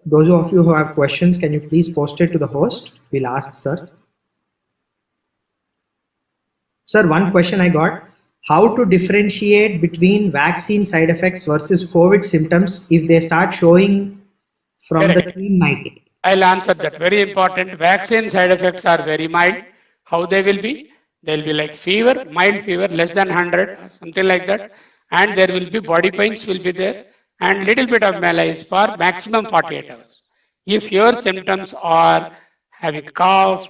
those of you who have questions, can you please post it to the host? We'll ask, sir. Sir, one question I got. How to differentiate between vaccine side effects versus COVID symptoms if they start showing from the clean night? I'll answer that. Very important. Vaccine side effects are very mild. How they will be? They'll be like fever, mild fever, less than 100, something like that. And there will be body pains will be there and little bit of malaise for maximum 48 hours. If your symptoms are having cough,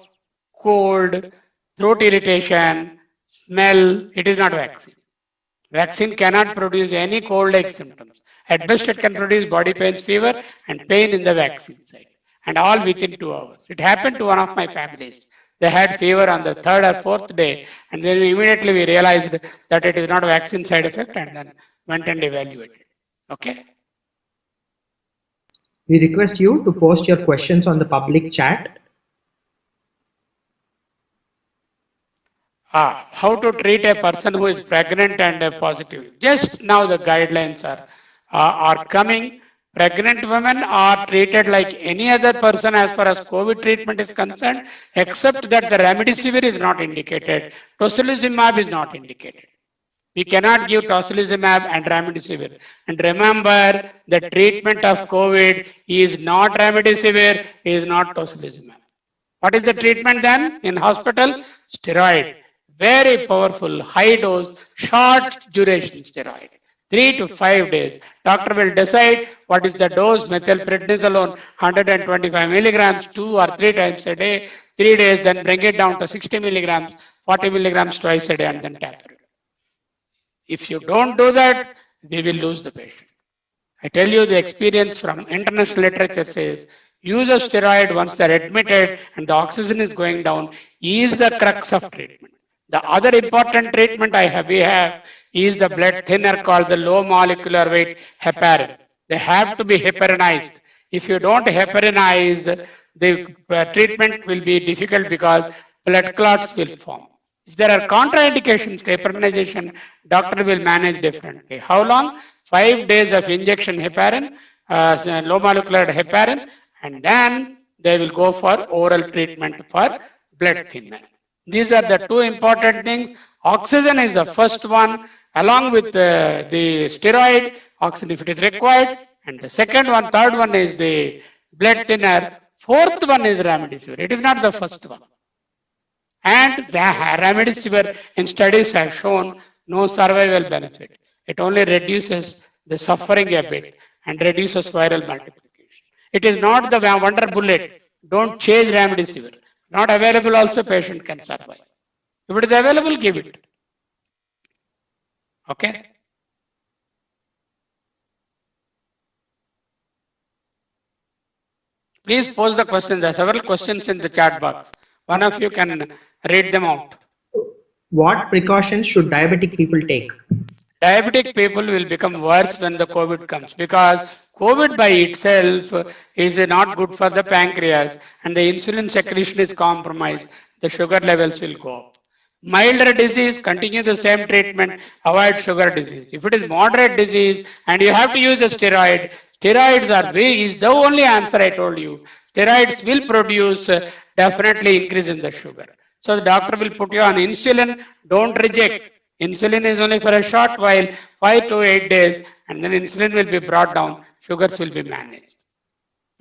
cold, throat irritation, smell, it is not vaccine. Vaccine cannot produce any cold-like symptoms. At best, it can produce body pains, fever, and pain in the vaccine side, and all within 2 hours. It happened to one of my families. They had fever on the third or fourth day, and then immediately we realized that it is not vaccine side effect, and then went and evaluated. Okay. We request you to post your questions on the public chat. How to treat a person who is pregnant and positive? Just now the guidelines are coming. Pregnant women are treated like any other person as far as COVID treatment is concerned, except that the remdesivir is not indicated. Tocilizumab is not indicated. We cannot give tocilizumab and remdesivir. And remember, the treatment of COVID is not remdesivir, is not tocilizumab. What is the treatment then in hospital? Steroid. Very powerful, high dose, short duration steroid. 3 to 5 days. Doctor will decide what is the dose, methylprednisolone, 125 milligrams, 2 or 3 times a day, 3 days, then bring it down to 60 milligrams, 40 milligrams twice a day, and then taper it. If you don't do that, we will lose the patient. I tell you the experience from international literature says, use a steroid once they're admitted and the oxygen is going down is the crux of treatment. The other important treatment we have is the blood thinner called the low molecular weight heparin. They have to be heparinized. If you don't heparinize, the treatment will be difficult because blood clots will form. If there are contraindications to heparinization, doctor will manage differently. How long? 5 days of injection heparin, low molecular heparin, and then they will go for oral treatment for blood thinner. These are the two important things. Oxygen is the first one, along with the steroid, oxygen if it is required. And the second one, third one is the blood thinner. Fourth one is remdesivir. It is not the first one. And the remdesivir in studies have shown no survival benefit. It only reduces the suffering a bit and reduces viral multiplication. It is not the wonder bullet. Don't chase remdesivir. Not available also, patient can survive. If it is available, give it. Okay. Please post the questions. There are several questions in the chat box. One of you can read them out. What precautions should diabetic people take? Diabetic people will become worse when the COVID comes because COVID by itself is not good for the pancreas and the insulin secretion is compromised. The sugar levels will go up. Milder disease, continue the same treatment, avoid sugar disease. If it is moderate disease and you have to use a steroid, steroids is the only answer I told you. Steroids will produce definitely increase in the sugar. So the doctor will put you on insulin, don't reject. Insulin is only for a short while, 5 to 8 days, and then insulin will be brought down, sugars will be managed.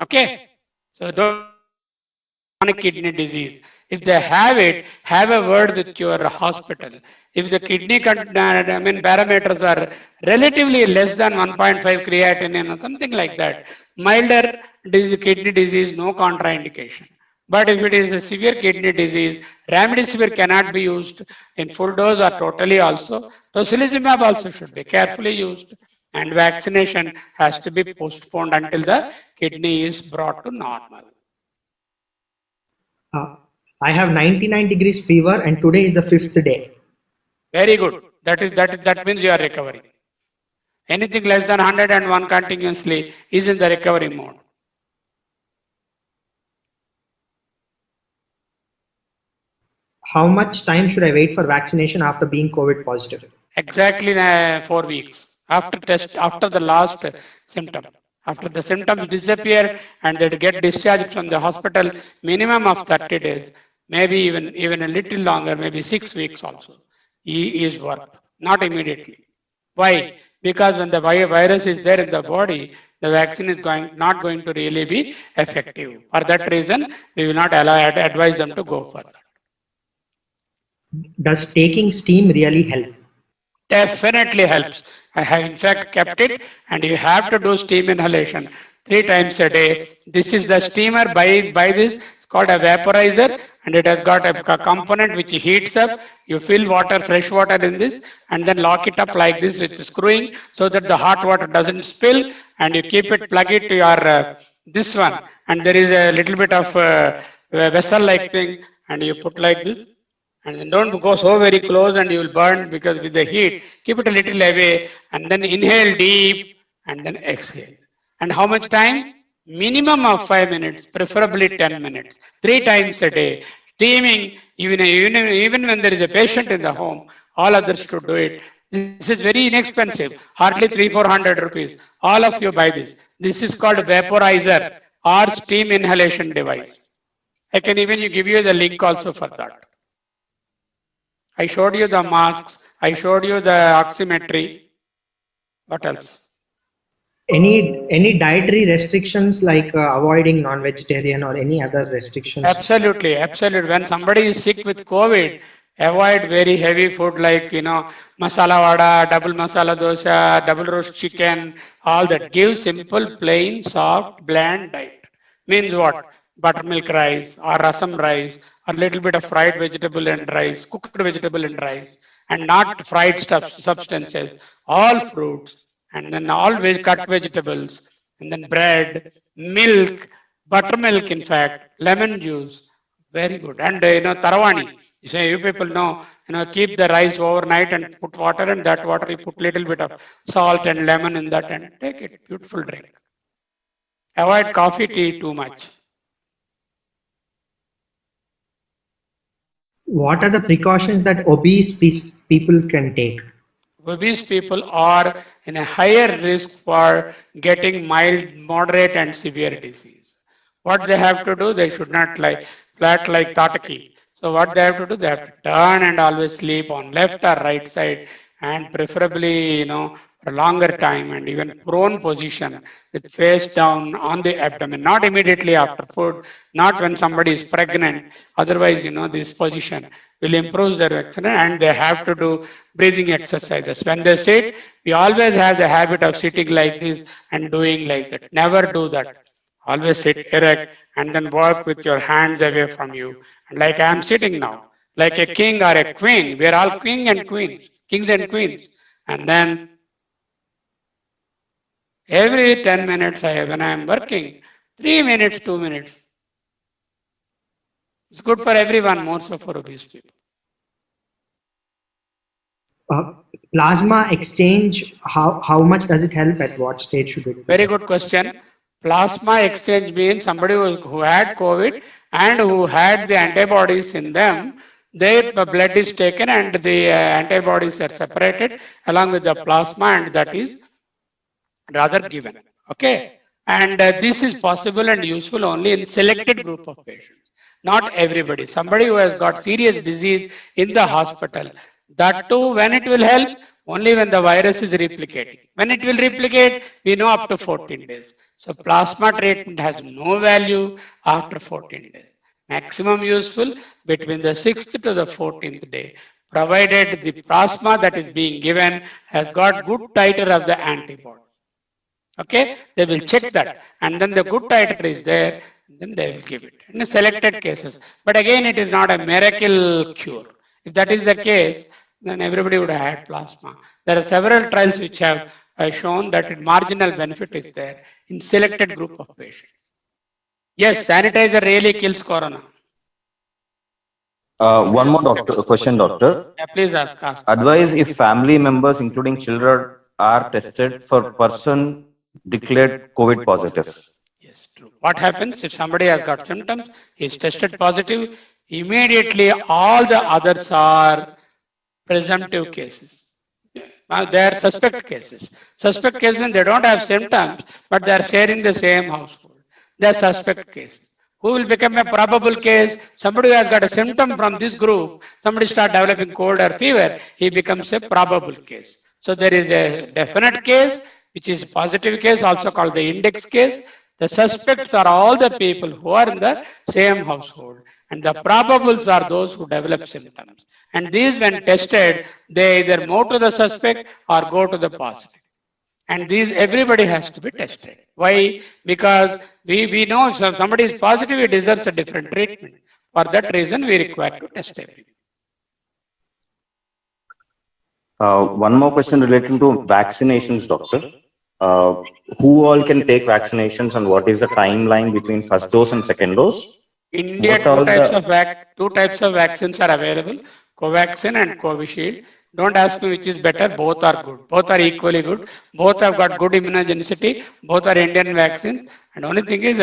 Okay? So don't chronic kidney disease. If they have it, have a word with your hospital. If the kidney parameters are relatively less than 1.5 creatinine or something like that, milder kidney disease, no contraindication. But if it is a severe kidney disease, remdesivir cannot be used in full dose or totally also. Tocilizumab also should be carefully used, and vaccination has to be postponed until the kidney is brought to normal. I have 99 degrees fever and today is the 5th day. Very good. That means you are recovering. Anything less than 101 continuously is in the recovery mode. How much time should I wait for vaccination after being COVID positive? Exactly 4 weeks after the last symptom. After the symptoms disappear and they get discharged from the hospital, minimum of 30 days, maybe even a little longer, maybe 6 weeks also, is worth, not immediately. Why? Because when the virus is there in the body, the vaccine is not going to really be effective. For that reason, we will not advise them to go further. Does taking steam really help? Definitely helps. I have in fact kept it, and you have to do steam inhalation 3 times a day. This is the steamer. By this, it's called a vaporizer, and it has got a component which heats up. You fill water, fresh water in this, and then lock it up like this with screwing so that the hot water doesn't spill, and you keep it, plug it to your this one, and there is a little bit of vessel like thing, and you put like this, and then don't go so very close and you will burn because with the heat, keep it a little away and then inhale deep and then exhale. And how much time? Minimum of 5 minutes, preferably 10 minutes, 3 times a day. Steaming, even when there is a patient in the home, all others should do it. This is very inexpensive, hardly 300-400 rupees. All of you buy this. This is called vaporizer or steam inhalation device. I can even give you the link also for that. I showed you the masks. I showed you the oximetry. What else? Any dietary restrictions like avoiding non-vegetarian or any other restrictions? Absolutely, absolutely. When somebody is sick with COVID, avoid very heavy food like masala vada, double masala dosa, double roast chicken, all that. Give simple, plain, soft, bland diet. Means what? Buttermilk rice or rasam rice or little bit of fried vegetable and rice, cooked vegetable and rice, and not fried stuff, substances. All fruits and then all cut vegetables and then bread, milk, buttermilk, in fact, lemon juice. Very good. And tarawani. You say you people know, keep the rice overnight and put water, and that water you put little bit of salt and lemon in that and take it. Beautiful drink. Avoid coffee, tea too much. What are the precautions that obese people can take? Obese people are in a higher risk for getting mild, moderate, and severe disease. What they have to do, they should not lie flat like Tataki. So what they have to do, they have to turn and always sleep on left or right side, and preferably, for a longer time, and even prone position with face down on the abdomen, not immediately after food, not when somebody is pregnant. Otherwise, this position will improve their accident, and they have to do breathing exercises. When they sit, we always have the habit of sitting like this and doing like that. Never do that. Always sit erect and then work with your hands away from you. And like I am sitting now, like a king or a queen. We are all king and queens, kings and queens. And then every 10 minutes when I am working, 3 minutes, 2 minutes. It's good for everyone, more so for obese people. Plasma exchange, how much does it help? At what stage should it be? Very good question. Plasma exchange means somebody who had COVID and who had the antibodies in them, their blood is taken and the antibodies are separated along with the plasma, and that is rather given. Okay. And this is possible and useful only in selected group of patients. Not everybody. Somebody who has got serious disease in the hospital, that too, when it will help, only when the virus is replicating. When it will replicate, we know up to 14 days. So plasma treatment has no value after 14 days. Maximum useful between the 6th to the 14th day, provided the plasma that is being given has got good titer of the antibody. Okay, they will check that, and then the good titer is there, then they will give it in selected cases. But again, it is not a miracle cure. If that is the case, then everybody would have had plasma. There are several trials which have shown that marginal benefit is there in selected group of patients. Yes, sanitizer really kills corona. One more question, doctor. Yeah, please ask. Advise if family members, including children, are tested for person declared COVID positive. Yes, true. What happens if somebody has got symptoms, is tested positive, immediately all the others are presumptive cases. They are suspect cases. Suspect case means they don't have symptoms, but they are sharing the same household. They are suspect cases. Who will become a probable case? Somebody who has got a symptom from this group, somebody start developing cold or fever, he becomes a probable case. So there is a definite case, which is positive case, also called the index case. The suspects are all the people who are in the same household, and the probables are those who develop symptoms. And these, when tested, they either move to the suspect or go to the positive. And these, everybody has to be tested. Why? Because we know if somebody is positive, he deserves a different treatment. For that reason, we require to test everyone. One more question relating to vaccinations, doctor. Who all can take vaccinations and what is the timeline between first dose and second dose? India, What all two types of vaccines are available: Covaxin and Covishield. Don't ask me which is better. Both are good. Both are equally good. Both have got good immunogenicity. Both are Indian vaccines. And only thing is,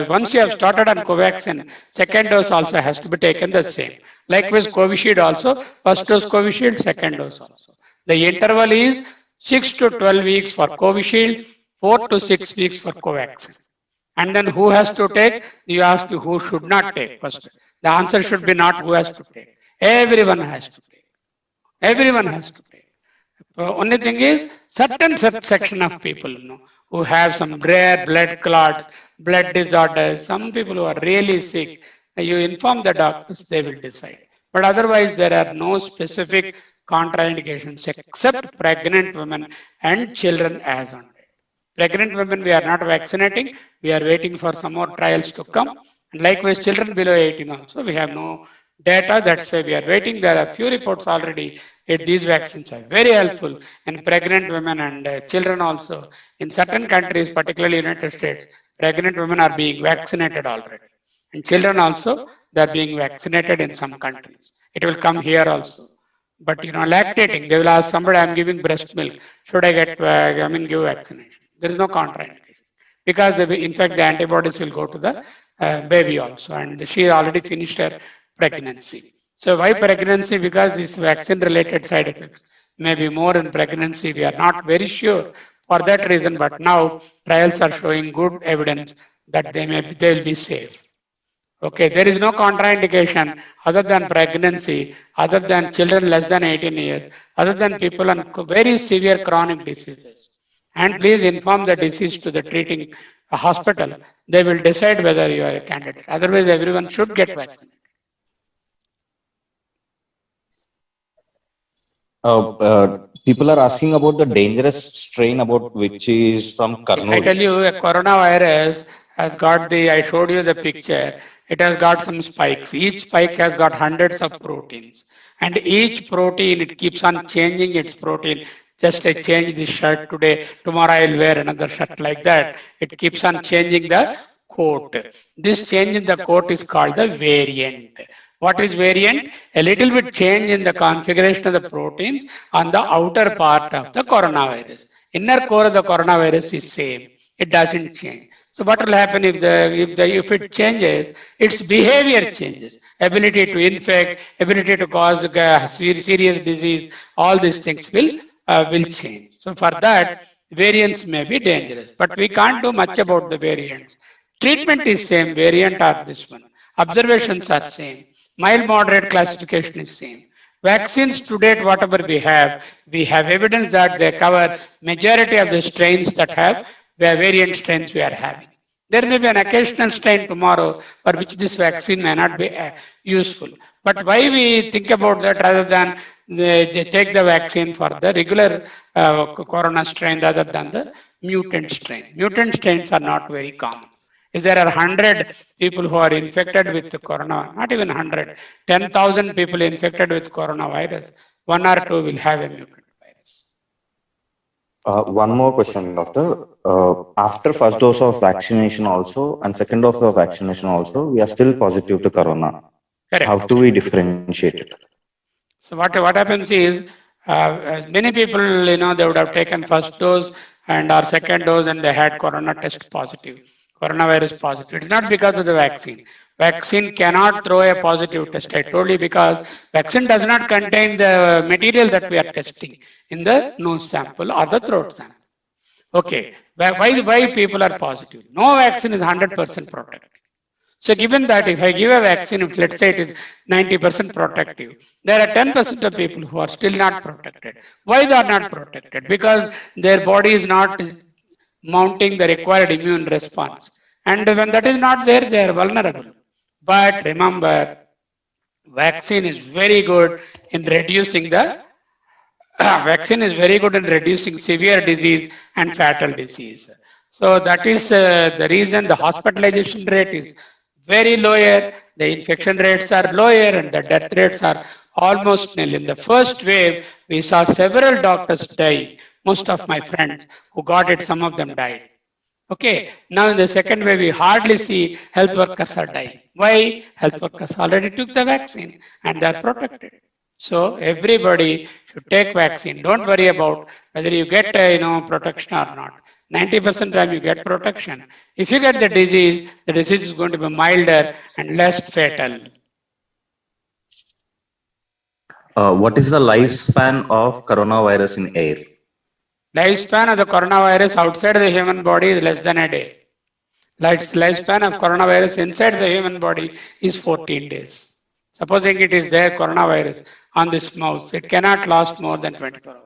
once you have started on Covaxin, second dose also has to be taken the same. Likewise, Covishield also. First dose Covishield, second dose also. The interval is 6 to 12 weeks for Covishield, 4 to 6 weeks for Covaxin. And then who has to take? You ask who should not take first. The answer should be not who has to take. Everyone has to take. Everyone has to take. Only thing is, certain section of people, who have some rare blood clots, blood disorders, some people who are really sick, you inform the doctors, they will decide. But otherwise, there are no specific contraindications except pregnant women and children as on date. Pregnant women, we are not vaccinating. We are waiting for some more trials to come. And likewise, children below 18 also, we have no data. That's why we are waiting. There are few reports already. These vaccines are very helpful in pregnant women and children also. In certain countries, particularly United States, pregnant women are being vaccinated already. And children also, they are being vaccinated in some countries. It will come here also. But lactating, they will ask somebody, I'm giving breast milk. Should I give vaccination? There is no contraindication. Because in fact, the antibodies will go to the baby also. And she already finished her pregnancy. So why pregnancy? Because these vaccine related side effects may be more in pregnancy. We are not very sure for that reason. But now trials are showing good evidence that they will be safe. Okay, there is no contraindication other than pregnancy, other than children less than 18 years, other than people on very severe chronic diseases. And please inform the disease to the treating hospital. They will decide whether you are a candidate. Otherwise, everyone should get vaccinated. People are asking about the dangerous strain about which is from Karnool. I tell you, a coronavirus has got I showed you the picture. It has got some spikes. Each spike has got hundreds of proteins. And each protein, it keeps on changing its protein. Just I change this shirt today, tomorrow I'll wear another shirt like that. It keeps on changing the coat. This change in the coat is called the variant. What is variant? A little bit change in the configuration of the proteins on the outer part of the coronavirus. Inner core of the coronavirus is same. It doesn't change. So what will happen if it changes? Its behavior changes. Ability to infect, ability to cause serious disease, all these things will change. So for that, variants may be dangerous, but we can't do much about the variants. Treatment is same, variant or this one. Observations are same. Mild moderate classification is same. Vaccines to date, whatever we have evidence that they cover majority of the strains that have the variant strains we are having. There may be an occasional strain tomorrow for which this vaccine may not be useful. But why we think about that rather than they take the vaccine for the regular corona strain rather than the mutant strain? Mutant strains are not very common. If there are 100 people who are infected with the corona, not even 100, 10,000 people infected with coronavirus, 1 or 2 will have a mutant virus. One more question, doctor. After first dose of vaccination also and second dose of vaccination also, we are still positive to corona. Correct. How do we differentiate it? So what happens is, many people, they would have taken first dose and our second dose and they had corona test positive. coronavirus positive. It's not because of the vaccine. Vaccine cannot throw a positive test. I told you because vaccine does not contain the material that we are testing in the nose sample or the throat sample. Okay, why people are positive? No vaccine is 100% protective. So given that if I give a vaccine, if let's say it is 90% protective, there are 10% of people who are still not protected. Why they are not protected? Because their body is not mounting the required immune response. And when that is not there, they are vulnerable. But remember, vaccine is very good in reducing the vaccine is very good in reducing severe disease and fatal disease. So that is the reason the hospitalization rate is very lower, the infection rates are lower, and the death rates are almost nil. In the first wave, we saw several doctors die. Most of my friends who got it, some of them died. Okay, now in the second wave, we hardly see health workers are dying. Why? Health workers already took the vaccine and they are protected. So everybody should take vaccine. Don't worry about whether you get protection or not. 90% time you get protection. If you get the disease is going to be milder and less fatal. What is the lifespan of coronavirus in air? Lifespan of the coronavirus outside the human body is less than a day. Lifespan of coronavirus inside the human body is 14 days. Supposing it is there, coronavirus, on this mouse, it cannot last more than 24 hours.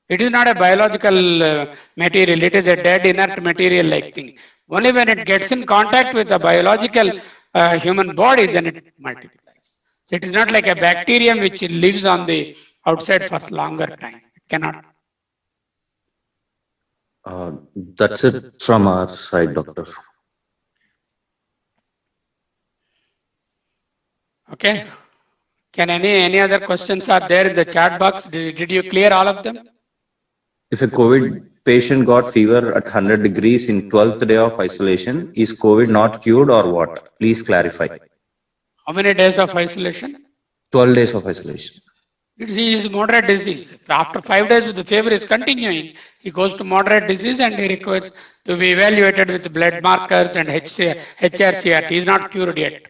It is not a biological material, it is a dead inert material like thing. Only when it gets in contact with a biological human body, then it multiplies. So it is not like a bacterium which lives on the outside for longer time. It cannot. That's it from our side, doctor. Okay. Can any other questions are there in the chat box? Did you clear all of them? If a COVID patient got fever at 100 degrees in 12th day of isolation, is COVID not cured or what? Please clarify. How many days of isolation? 12 days of isolation. It is moderate disease. After 5 days, the fever is continuing. He goes to moderate disease and he requires to be evaluated with blood markers and HRCR. He is not cured yet.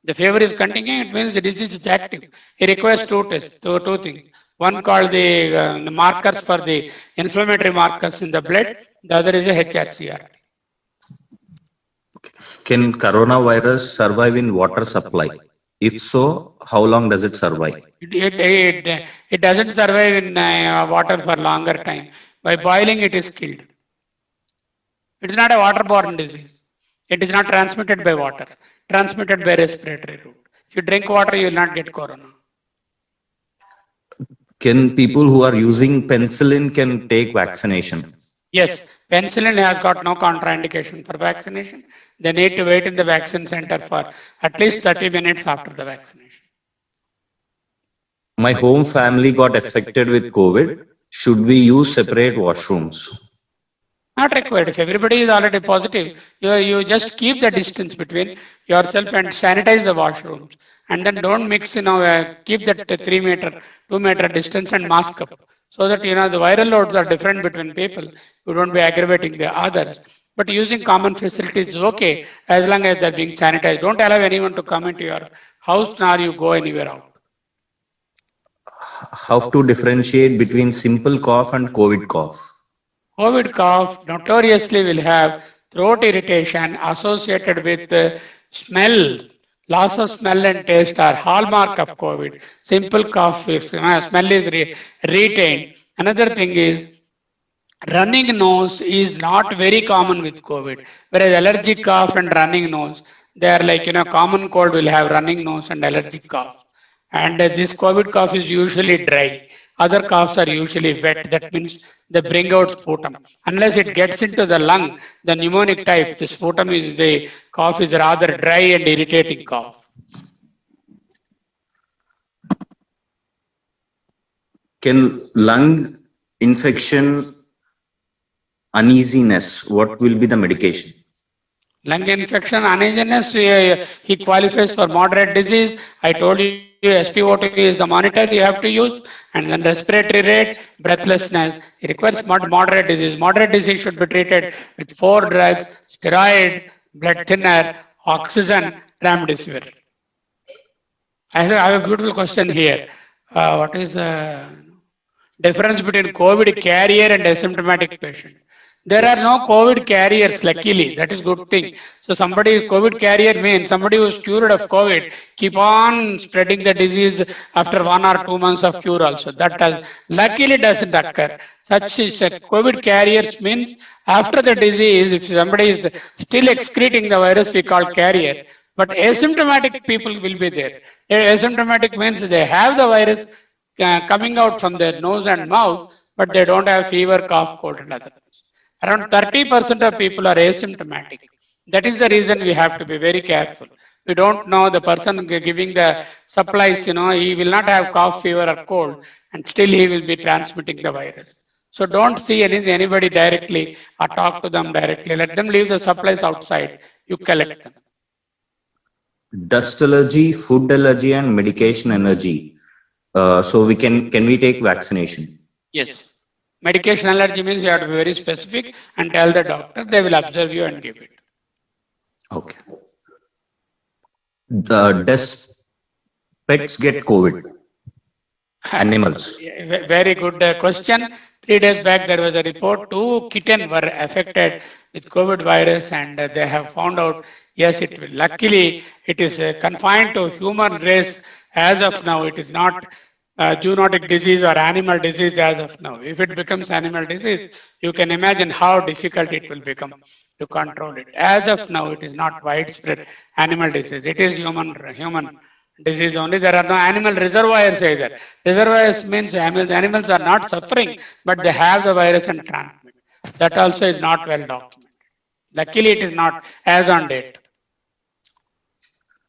The fever is continuing, it means the disease is active. He requires two tests, two things. One called the markers for the inflammatory markers in the blood, the other is a HRCR. Can coronavirus survive in water supply? If so, how long does it survive? It doesn't survive in water for longer time. By boiling, it is killed. It is not a waterborne disease. It is not transmitted by water, transmitted by respiratory route. If you drink water, you will not get corona. Can people who are using penicillin can take vaccination? Yes, penicillin has got no contraindication for vaccination. They need to wait in the vaccine center for at least 30 minutes after the vaccination. My home family got affected with COVID. Should we use separate washrooms? Not required. If everybody is already positive, you just keep the distance between yourself and sanitize the washrooms. And then don't mix, keep that 3 meter, 2 meter distance and mask up. So that, the viral loads are different between people. You don't be aggravating the others. But using common facilities is okay as long as they're being sanitized. Don't allow anyone to come into your house nor you go anywhere out. How to differentiate between simple cough and COVID cough? COVID cough notoriously will have throat irritation associated with smell. Loss of smell and taste are hallmark of COVID. Simple cough, smell is retained. Another thing is running nose is not very common with COVID, whereas allergic cough and running nose, they are like, common cold will have running nose and allergic cough. And this COVID cough is usually dry. Other coughs are usually wet. That means they bring out sputum. Unless it gets into the lung, the pneumonic type, the sputum is the cough is rather dry and irritating cough. Can lung infection uneasiness, what will be the medication? Lung infection, uneasiness, he qualifies for moderate disease. I told you SpO2 is the monitor you have to use, and then respiratory rate, breathlessness. It requires moderate disease. Moderate disease should be treated with 4 drugs, steroid, blood thinner, oxygen, remdesivir. I have a beautiful question here. What is the difference between COVID carrier and asymptomatic patient? There are no COVID carriers, luckily. That is good thing. So somebody is COVID carrier means somebody who is cured of COVID keep on spreading the disease after 1 or 2 months of cure also. That does luckily doesn't occur. Such is COVID carriers means after the disease, if somebody is still excreting the virus, we call carrier. But asymptomatic people will be there. Asymptomatic means they have the virus coming out from their nose and mouth, but they don't have fever, cough, cold, and other. Around 30% of people are asymptomatic. That is the reason we have to be very careful. We don't know the person giving the supplies, he will not have cough, fever, or cold, and still he will be transmitting the virus. So don't see anybody directly or talk to them directly. Let them leave the supplies outside. You collect them. Dust allergy, food allergy, and medication allergy. So can we take vaccination? Yes. Medication allergy means you have to be very specific and tell the doctor. They will observe you and give it. Okay. Does pets get COVID? Animals. Very good question. 3 days back, there was a report 2 kittens were affected with COVID virus, and they have found out, yes, it will. Luckily, it is confined to human race as of now. It is not zoonotic disease or animal disease as of now. If it becomes animal disease, you can imagine how difficult it will become to control it. As of now, it is not widespread animal disease. It is human disease only. There are no animal reservoirs either. Reservoirs means animals are not suffering, but they have the virus and transmit. That also is not well documented. Luckily, it is not as on date.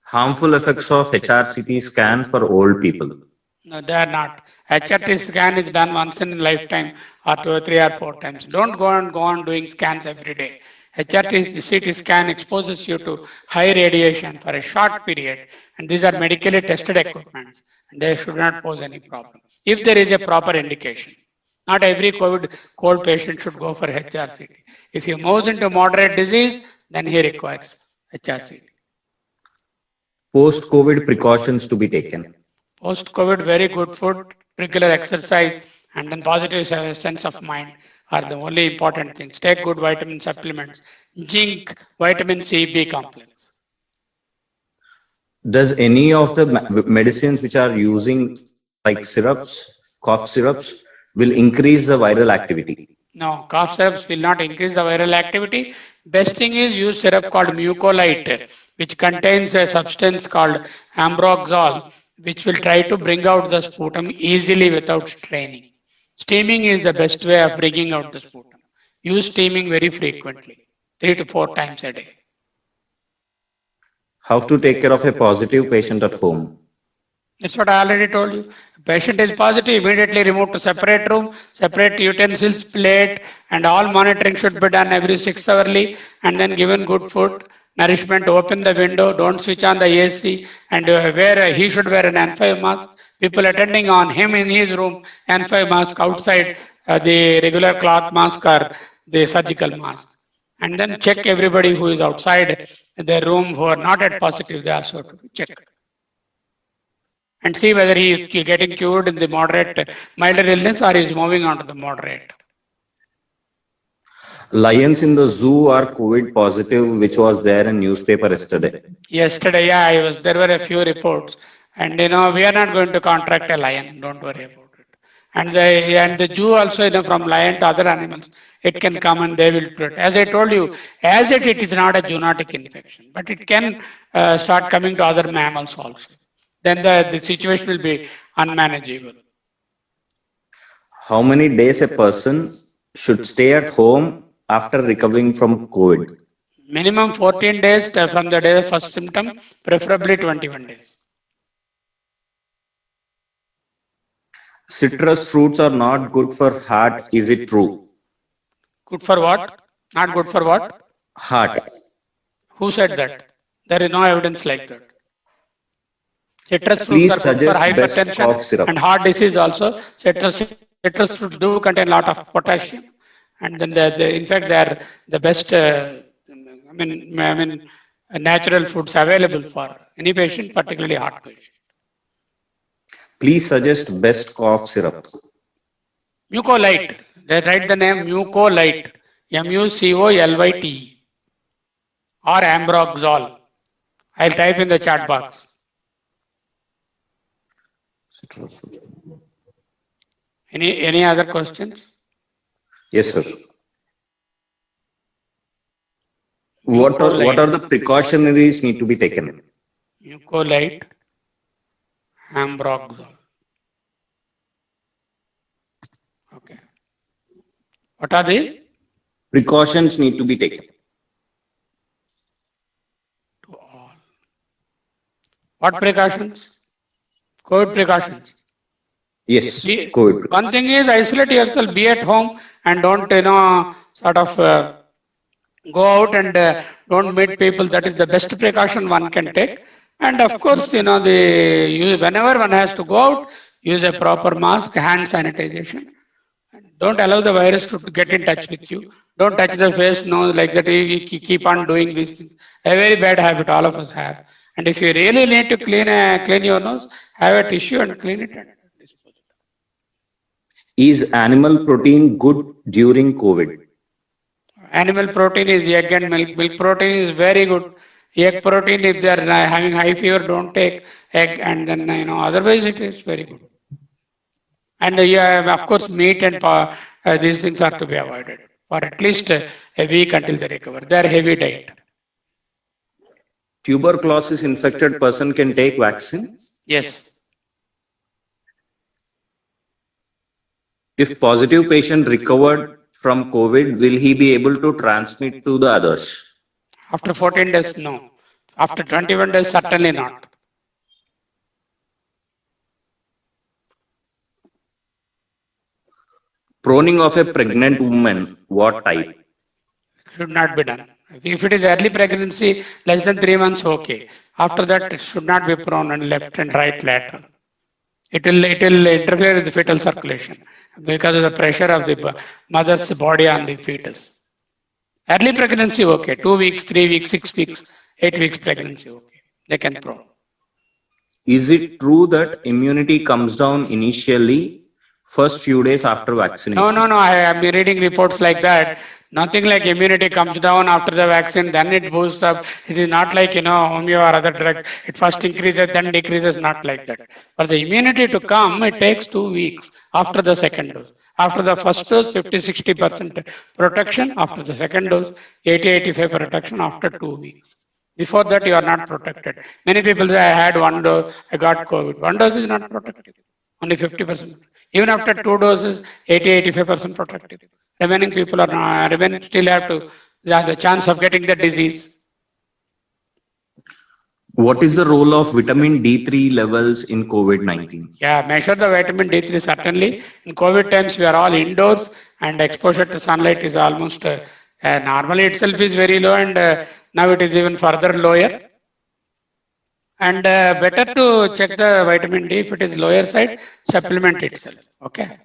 Harmful effects of HRCT scan for old people. No, they are not. HRT scan is done once in a lifetime, or 2 or 3 or 4 times. Don't go on doing scans every day. HRT CT scan exposes you to high radiation for a short period, and these are medically tested equipment, and they should not pose any problem if there is a proper indication. Not every cold patient should go for HRCT. If he moves into moderate disease, then he requires HRCT. Post-COVID precautions to be taken. Post-COVID, very good food, regular exercise, and then positive sense of mind are the only important things. Take good vitamin supplements, zinc, vitamin C, B complex. Does any of the medicines which are using like syrups, cough syrups, will increase the viral activity? No, cough syrups will not increase the viral activity. Best thing is use syrup called mucolite, which contains a substance called ambroxol, which will try to bring out the sputum easily without straining. Steaming is the best way of bringing out the sputum. Use steaming very frequently, 3 to 4 times a day. How to take care of a positive patient at home? That's what I already told you. Patient is positive, immediately remove to separate room, separate utensils, plate, and all monitoring should be done every 6 hourly, and then given good food, nourishment, open the window, don't switch on the AC, and he should wear an N5 mask. People attending on him in his room, N5 mask outside, the regular cloth mask or the surgical mask. And then check everybody who is outside the room who are not at positive, they also to be checked. And see whether he is getting cured in the moderate, milder illness or is moving on to the moderate. Lions in the zoo are COVID positive, which was there in newspaper yesterday. Yesterday, yeah, there were a few reports. And we are not going to contract a lion, don't worry about it. And the zoo also, from lion to other animals, it can come and they will do it. As I told you, as it is not a zoonotic infection, but it can start coming to other mammals also. Then the situation will be unmanageable. How many days a person should stay at home after recovering from COVID? Minimum 14 days from the day of first symptom, preferably 21 days. Citrus fruits are not good for heart. Is it true? Good for what? Not good for what? Heart. Who said that? There is no evidence like that. Citrus Please fruits are good for suggest best cough hypertension syrup. and heart disease also. Citrus fruits do contain a lot of potassium, and then in fact they are the best natural foods available for any patient, particularly heart patient. Please suggest best cough syrup. Mucolite. They write the name Mucolite. Mucolyt or Ambroxol. I'll type in the chat box. Any other questions? Yes, sir. What are the precautionaries need to be taken? Mucolite, Ambroxol. Okay. What are the Precautions need to be taken. to all? What precautions? COVID precautions. Yes, Be- COVID. One thing is isolate yourself, be at home and don't, sort of go out and don't meet people. That is the best precaution one can take. And of course, whenever one has to go out, use a proper mask, hand sanitization. Don't allow the virus to get in touch with you. Don't touch the face, nose like that. You keep on doing these things. A very bad habit all of us have. And if you really need to clean your nose, have a tissue and clean it and dispose it. Is animal protein good during COVID? Animal protein is egg and milk. Milk protein is very good. Egg protein, if they are having high fever, don't take egg, and then otherwise it is very good. And of course, meat and these things are to be avoided for at least a week until they recover. They are heavy diet. Tuberculosis infected person can take vaccine? Yes. If positive patient recovered from COVID, will he be able to transmit to the others? After 14 days, no. After 21 days, certainly not. Proning of a pregnant woman, what type? Should not be done. If it is early pregnancy, less than 3 months, okay. After that, it should not be prone and left and right lateral. It will interfere with the fetal circulation because of the pressure of the mother's body on the fetus. Early pregnancy, okay. 2 weeks, 3 weeks, 6 weeks, 8 weeks pregnancy, okay. They can prone. Is it true that immunity comes down initially first few days after vaccination? No. I am reading reports like that. Nothing like immunity comes down after the vaccine, then it boosts up. It is not like, homeo or other drugs. It first increases, then decreases, not like that. For the immunity to come, it takes 2 weeks after the second dose. After the first dose, 50-60% protection. After the second dose, 80-85% protection after 2 weeks. Before that, you are not protected. Many people say, I had 1 dose, I got COVID. 1 dose is not protected. Only 50%. Even after 2 doses, 80-85% protected. Remaining people are not, still have the chance of getting the disease. What is the role of vitamin D3 levels in COVID-19? Yeah, measure the vitamin D3 certainly. In COVID times, we are all indoors and exposure to sunlight is almost, normally itself is very low and now it is even further lower. And better to check the vitamin D. If it is lower side, supplement itself. Okay.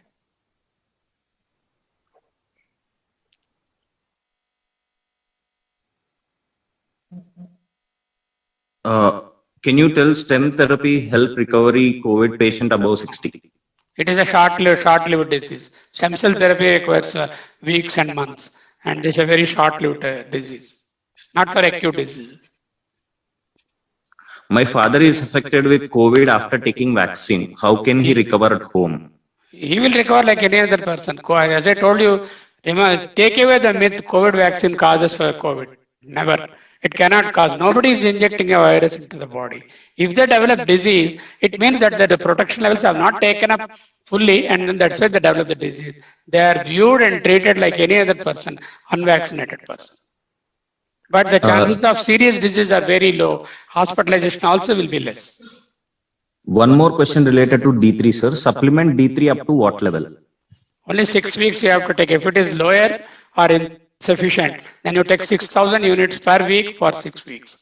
Can you tell stem therapy help recovery COVID patient above 60? It is a short-lived disease. Stem cell therapy requires weeks and months, and this is a very short-lived disease, not for acute disease. My father is affected with COVID after taking vaccine. How can he recover at home? He will recover like any other person. As I told you, take away the myth COVID vaccine causes for COVID. Never. It cannot cause. Nobody is injecting a virus into the body. If they develop disease, it means that the protection levels have not taken up fully, and then that's why they develop the disease. They are viewed and treated like any other person, unvaccinated person. But the chances of serious disease are very low. Hospitalization also will be less. One more question related to D3, sir. Supplement D3 up to what level? Only 6 weeks you have to take. If it is lower or insufficient, then you take 6,000 units per week for 6 weeks.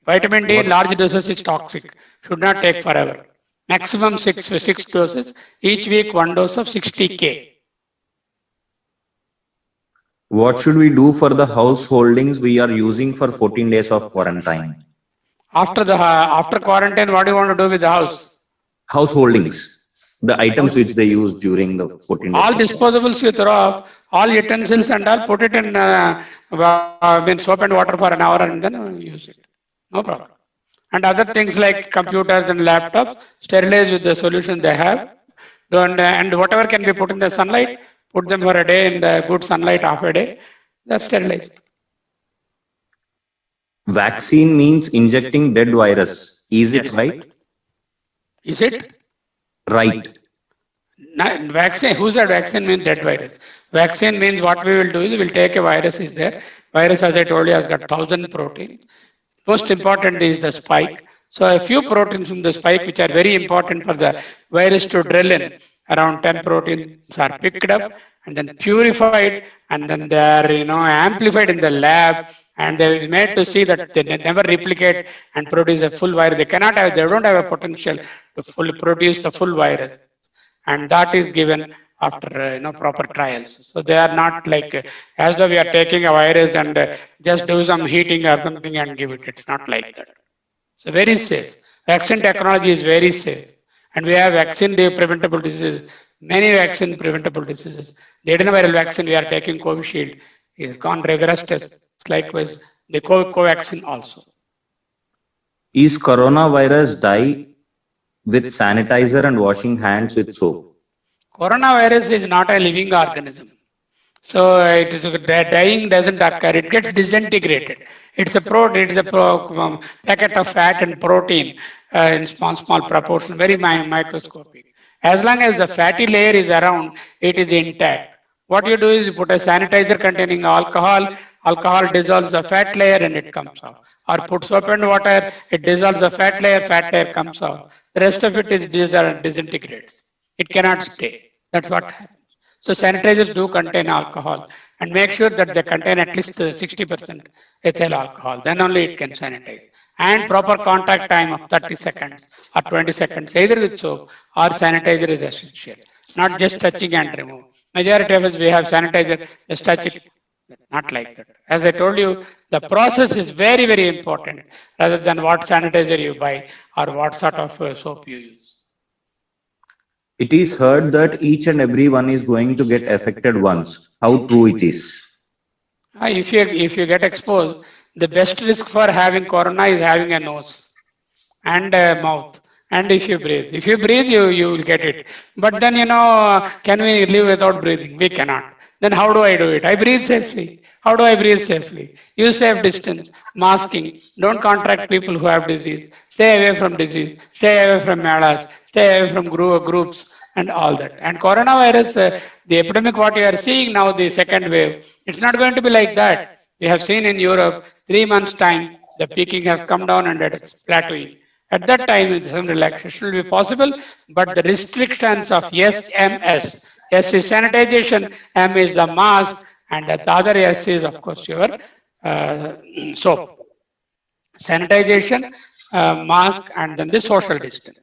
Vitamin D in large doses is toxic. Should not take forever. Maximum 6 doses. Each week 1 dose of 60 K. What should we do for the householdings we are using for 14 days of quarantine? After quarantine, what do you want to do with the house? Householdings, the items which they use during the 14 days. All disposables you throw off, all utensils and all, put it in soap and water for an hour and then use it. No problem. And other things like computers and laptops, sterilize with the solution they have. And whatever can be put in the sunlight, put them for a day in the good sunlight, half a day, that's sterilized. Vaccine means injecting dead virus. Is it right? Is it? Right. Vaccine, who said vaccine means dead virus? Vaccine means what we will do is we will take a virus is there. Virus, as I told you, has got 1,000 proteins. Most important is the spike. So a few proteins from the spike, which are very important for the virus to drill in, around 10 proteins are picked up and then purified, and then they are amplified in the lab, and they made to see that they never replicate and produce a full virus. They cannot have, they don't have a potential to fully produce the full virus, and that is given after proper trials. So they are not like as though we are taking a virus and just do some heating or something and give it. It's not like that. So very safe. Vaccine technology is very safe. And we have vaccine preventable diseases, many vaccine preventable diseases. The adenoviral vaccine we are taking, Covishield, is gone rigorous tests. Likewise, the Covaxin also. Is coronavirus die with sanitizer and washing hands with soap? Coronavirus is not a living organism. So it is dying doesn't occur. It gets disintegrated. It's a packet of fat and protein in small proportion, very microscopic. As long as the fatty layer is around, it is intact. What you do is you put a sanitizer containing alcohol. Alcohol dissolves the fat layer and it comes out. Or put soap and water, it dissolves the fat layer comes out. The rest of it is disintegrates. It cannot stay. That's what happens. So sanitizers do contain alcohol, and make sure that they contain at least 60% ethyl alcohol. Then only it can sanitize. And proper contact time of 30 seconds or 20 seconds, either with soap or sanitizer is essential. Not just touching and remove. Majority of us, we have sanitizer, just touch it. Not like that. As I told you, the process is very, very important rather than what sanitizer you buy or what sort of soap you use. It is heard that each and every one is going to get affected once. How true it is? If you get exposed, the best risk for having corona is having a nose and a mouth. And if you breathe, you will get it. But then, can we live without breathing? We cannot. Then how do I do it? I breathe safely. How do I breathe safely? Use safe distance, masking. Don't contract people who have disease. Stay away from disease. Stay away from melas. Stay away from groups and all that. And coronavirus, the epidemic what you are seeing now, the second wave, it's not going to be like that. We have seen in Europe, 3 months time, the peaking has come down and it's plateauing. At that time, some relaxation will be possible, but the restrictions of SMS, S is sanitization, M is the mask, and the other S is, of course, your soap. Sanitization, mask, and then the social distance.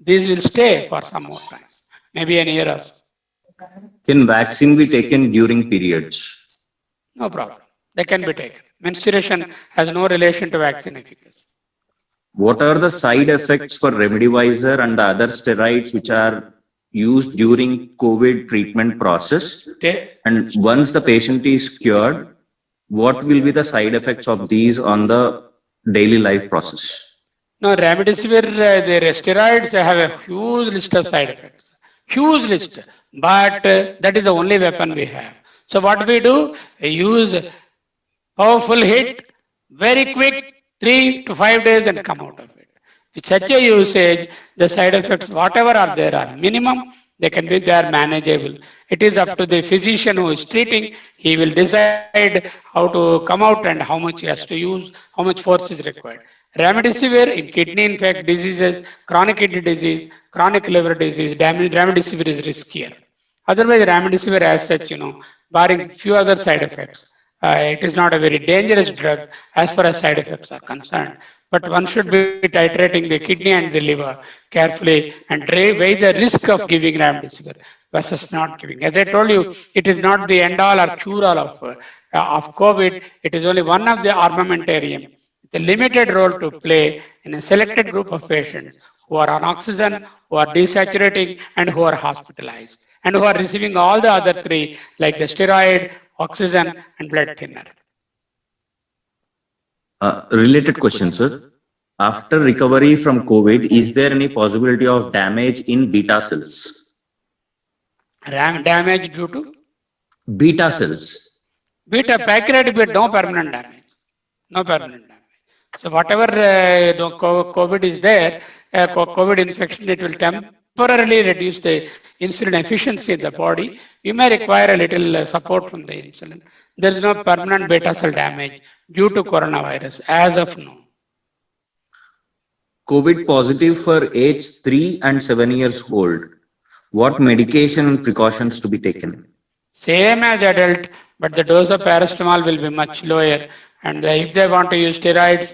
These will stay for some more time, maybe an year or so. Can vaccine be taken during periods? No problem. They can be taken. Menstruation has no relation to vaccine efficacy. What are the side effects for remdesivir and the other steroids which are used during COVID treatment process? And once the patient is cured, what will be the side effects of these on the daily life process? No, remdesivir, the steroids have a huge list of side effects. Huge list. But that is the only weapon we have. So what we do, we use powerful hit, very quick, 3 to 5 days and come out of it. With such a usage, the side effects, whatever are there are minimum, they are manageable. It is up to the physician who is treating. He will decide how to come out and how much he has to use, how much force is required. Remdesivir in kidney infect diseases, chronic kidney disease, chronic liver disease, remdesivir is riskier. Otherwise, remdesivir as such, barring few other side effects, It is not a very dangerous drug as far as side effects are concerned. But one should be titrating the kidney and the liver carefully and weigh the risk of giving remdesivir versus not giving. As I told you, it is not the end all or cure all of COVID. It is only one of the armamentarium with a limited role to play in a selected group of patients who are on oxygen, who are desaturating, and who are hospitalized, and who are receiving all the other three, like the steroid, oxygen, and blood thinner. Related question, sir. After recovery from COVID, is there any possibility of damage in beta cells? Damage due to Beta cells. beta pancreatic beta, no permanent damage. No permanent damage. So whatever COVID is there, COVID infection, it will temporarily reduce the insulin efficiency in the body. You may require a little support from the insulin. There is no permanent beta cell damage due to coronavirus as of now. COVID positive for age 3 and 7 years old. What medication and precautions to be taken? Same as adult, but the dose of paracetamol will be much lower. And if they want to use steroids,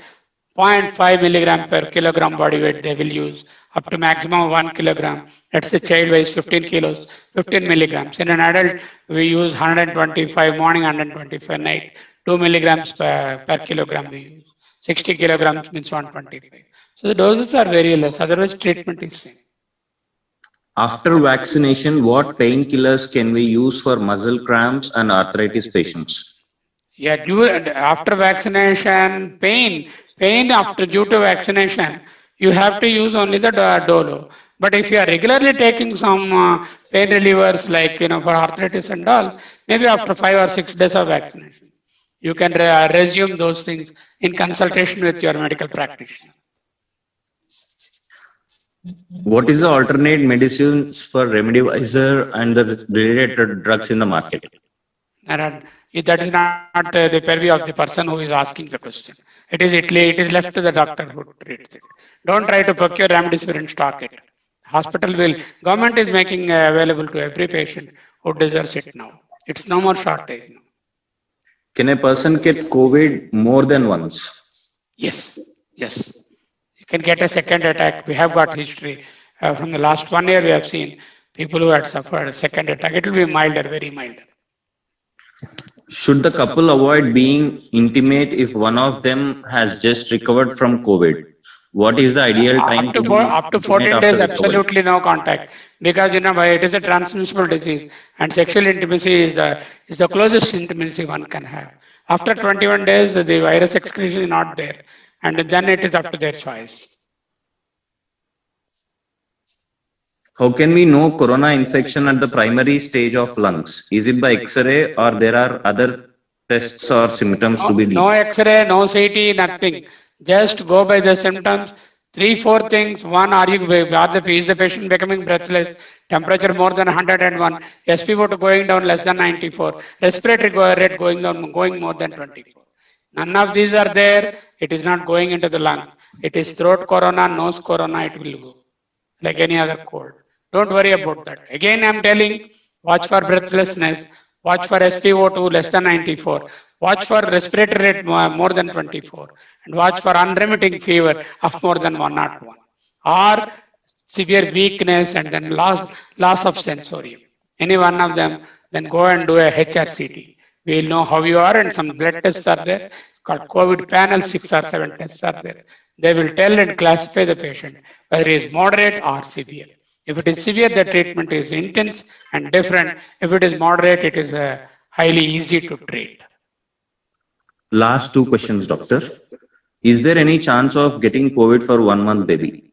0.5 milligram per kilogram body weight they will use, up to maximum 1 kilogram. Let's say child weighs 15 kilos, 15 milligrams. In an adult, we use 125 morning, 125 night, 2 milligrams per kilogram we use. 60 kilograms means 125. So the doses are very less, otherwise treatment is same. After vaccination, what painkillers can we use for muscle cramps and arthritis patients? Yeah, after vaccination, pain after due to vaccination, you have to use only the Dolo. But if you are regularly taking some pain relievers like for arthritis and all, maybe after 5 or 6 days of vaccination, you can resume those things in consultation with your medical practitioner. What is the alternate medicines for Remdesivir and the related drugs in the market? That is not the purview of the person who is asking the question. It is left to the doctor who treats it. Don't try to procure remdesivir and stock it. Government is making available to every patient who deserves it now. It's no more shortage now. Can a person get COVID more than once? Yes. You can get a second attack. We have got history. From the last 1 year, we have seen people who had suffered a second attack. It will be milder, very milder. Should the couple avoid being intimate if one of them has just recovered from COVID? What is the ideal time? Up to 14 days, absolutely no contact, because it is a transmissible disease, and sexual intimacy is the closest intimacy one can have. After 21 days, the virus excretion is not there, and then it is up to their choice. How can we know corona infection at the primary stage of lungs? Is it by X-ray or there are other tests or symptoms to be done? No X-ray, no CT, nothing. Just go by the symptoms. 3-4 things. One, is the patient becoming breathless? Temperature more than 101. SpO2 going down less than 94. Respiratory rate going down, going more than 24. None of these are there. It is not going into the lungs. It is throat corona, nose corona. It will go like any other cold. Don't worry about that. Again, I'm telling, watch for breathlessness, watch for SpO2 less than 94, watch for respiratory rate more than 24, and watch for unremitting fever of more than 101, or severe weakness and then loss of sensorium. Any one of them, then go and do a HRCT. We will know how you are, and some blood tests are there. It's called COVID panel, 6 or 7 tests are there. They will tell and classify the patient whether he is moderate or severe. If it is severe, the treatment is intense and different. If it is moderate, it is highly easy to treat. Last 2 questions, doctor. Is there any chance of getting COVID for 1 month baby?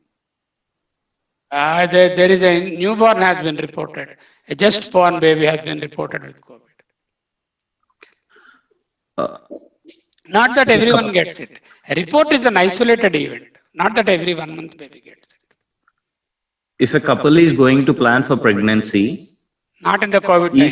There is a newborn has been reported. A just born baby has been reported with COVID. Not that everyone gets it. A report is an isolated event. Not that every 1 month baby gets it. If a couple is going to plan for pregnancy, not in the COVID time,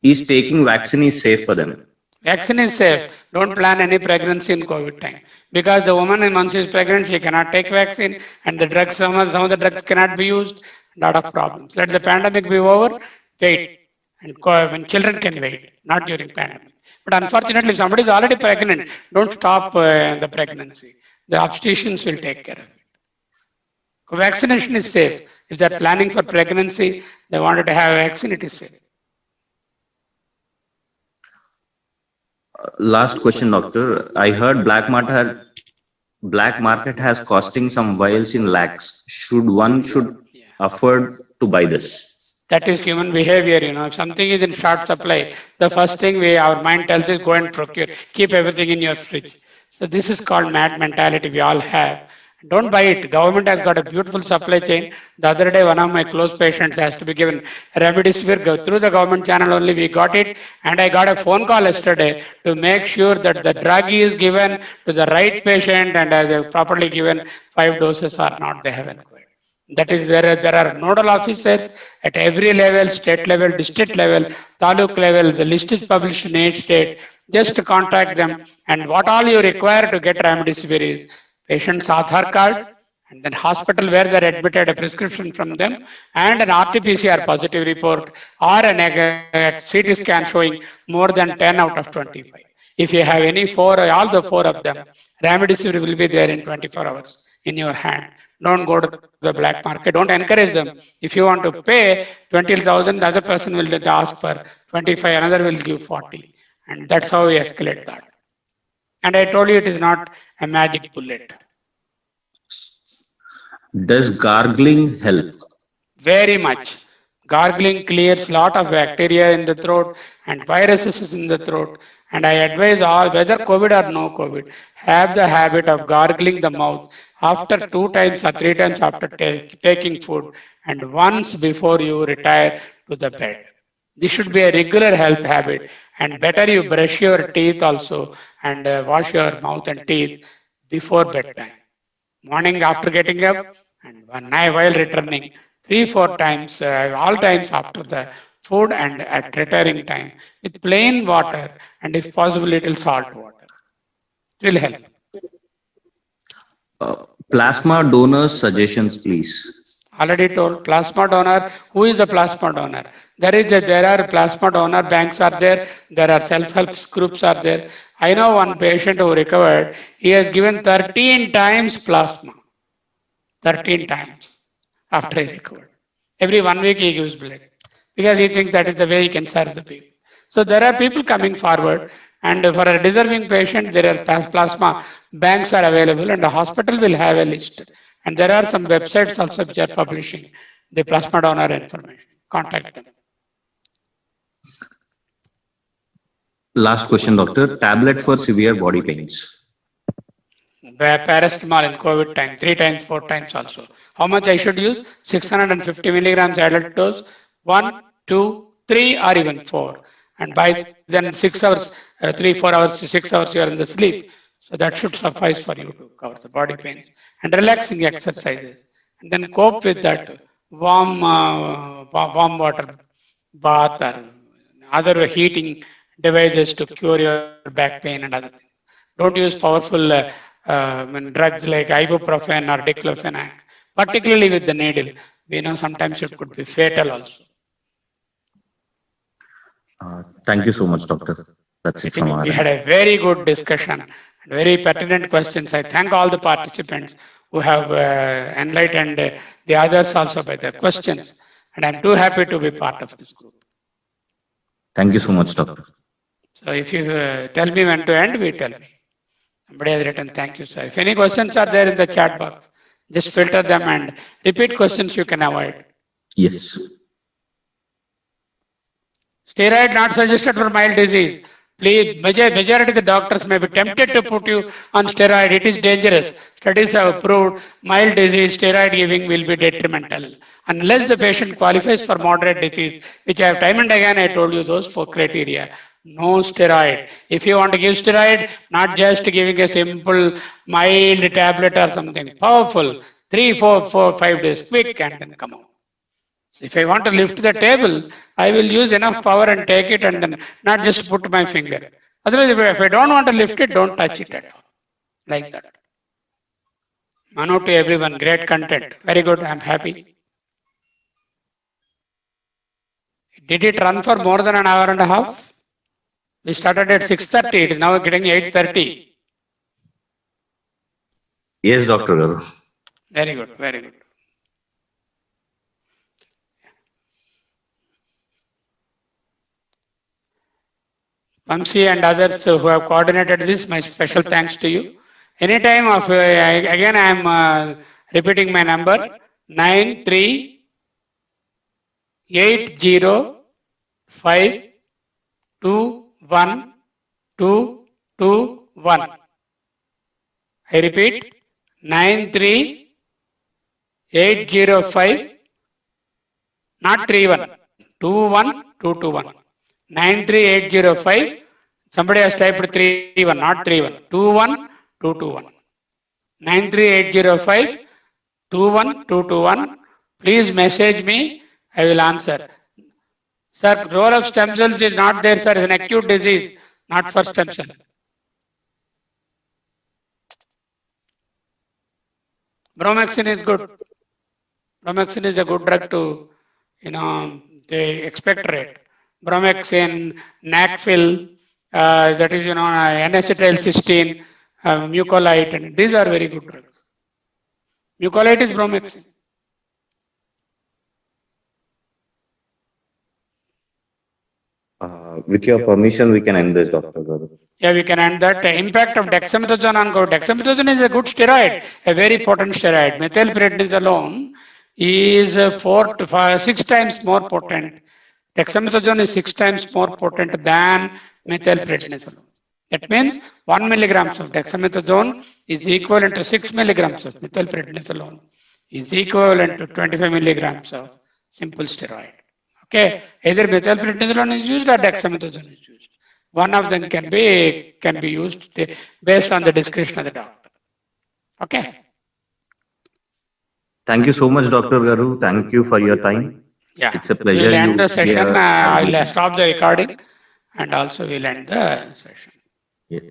is taking vaccine is safe for them? Vaccine is safe. Don't plan any pregnancy in COVID time, because the woman, once she is pregnant, she cannot take vaccine, and the drugs, some of the drugs cannot be used. Lot of problems. Let the pandemic be over. Wait, and when children can wait, not during pandemic. But unfortunately, if somebody is already pregnant, don't stop the pregnancy. The obstetricians will take care of it. Vaccination is safe. If they're planning for pregnancy, they wanted to have a vaccine, it is safe. Last question, doctor. I heard black market has costing some vials in lakhs. Should afford to buy this? That is human behavior, If something is in short supply, the first thing our mind tells is go and procure, keep everything in your fridge. So this is called mad mentality we all have. Don't buy it. Government has got a beautiful supply chain. The other day, one of my close patients has to be given remdesivir. Go through the government channel only. We got it, and I got a phone call yesterday to make sure that the drug is given to the right patient and properly given 5 doses or not. They haven't. That is where there are nodal officers at every level, state level, district level, taluk level. The list is published in each state. Just contact them, and what all you require to get remdesivir is patient's Aadhaar card, and then hospital where they're admitted, a prescription from them, and an RT-PCR positive report or a CT scan showing more than 10 out of 25. If you have any all the four of them, remdesivir will be there in 24 hours in your hand. Don't go to the black market. Don't encourage them. If you want to pay 20,000, the other person will ask for 25, another will give 40. And that's how we escalate that. And I told you it is not a magic bullet. Does gargling help? Very much. Gargling clears lot of bacteria in the throat and viruses in the throat. And I advise all, whether COVID or no COVID, have the habit of gargling the mouth after 2 times or 3 times after taking food and once before you retire to the bed. This should be a regular health habit, and better you brush your teeth also and wash your mouth and teeth before bedtime. Morning after getting up and one night while returning, 3-4 times, all times after the food and at retiring time with plain water and if possible little salt water. It will help. Plasma donors suggestions, please. Already told plasma donor. Who is the plasma donor? There are plasma donor banks are there. There are self-help groups are there. I know one patient who recovered. He has given 13 times plasma. 13 times after he recovered. Every 1 week he gives blood because he thinks that is the way he can serve the people. So there are people coming forward, and for a deserving patient, there are plasma banks are available, and the hospital will have a list. And there are some websites also which are publishing the plasma donor information. Contact them. Last question, doctor. Tablet for severe body pains. Paracetamol in COVID time, 3 times, 4 times also. How much I should use? 650 milligrams adult dose, 1, 2, 3 or even 4. And by then 6 hours, 3-4 hours to 6 hours you are in the sleep. So that should suffice for you to cover the body pain. And relaxing exercises. And then cope with that warm water bath or other heating devices to cure your back pain and other things. Don't use powerful drugs like ibuprofen or diclofenac, particularly with the needle. We know sometimes it could be fatal also. Thank you so much, doctor. That's it from our We end. had a very good discussion, very pertinent questions. I thank all the participants who have enlightened the others also by their questions. And I'm too happy to be part of this group. Thank you so much, doctor. So if you tell me when to end, we tell me. Somebody has written, thank you, sir. If any questions are there in the chat box, just filter them and repeat questions you can avoid. Yes. Steroid not suggested for mild disease. Please, majority of the doctors may be tempted to put you on steroid. It is dangerous. Studies have proved mild disease, steroid giving will be detrimental. Unless the patient qualifies for moderate disease, which I have time and again, I told you those 4 criteria. No steroid. If you want to give steroid, not just giving a simple mild tablet or something, powerful, 3, 4, 5 days, quick, and then come out. So if I want to lift the table, I will use enough power and take it and then not just put my finger. Otherwise, if I don't want to lift it, don't touch it at all. Like that. Manu to everyone, great content. Very good, I'm happy. Did it run for more than an hour and a half? We started at 6:30. It is now getting 8:30. Yes, Dr. Garu. Very good. Very good. Vamsi and others who have coordinated this, my special thanks to you. Anytime of, again I am repeating my number, 9380521221. I repeat, 93805, not 31, 21221. 93805. Somebody has typed 31, not 31. 21221. 93805 21221. Please message me. I will answer. Sir, role of stem cells is not there, sir. It's an acute disease, not for stem cell. Bromexin is good. Bromexin is a good drug to, the expectorate. Bromexin, Nacfil, that is, N-acetylcysteine, mucolite, and these are very good drugs. Mucolite is bromexin. With your permission, we can end this, Dr. Garu. Yeah, we can end that. Impact of dexamethasone on COVID. Dexamethasone is a good steroid, a very potent steroid. Methylprednisolone is 4 to 6 times more potent. Dexamethasone is 6 times more potent than methylprednisolone. That means 1 milligrams of dexamethasone is equivalent to 6 milligrams of methylprednisolone is equivalent to 25 milligrams of simple steroid. Okay, either methylprednisolone is used or dexamethasone is used. One of them can be used based on the discretion of the doctor. Okay. Thank you so much, Dr. Garu. Thank you for your time. Yeah, it's a pleasure. We'll end the session. I'll stop the recording and also we'll end the session. Yeah.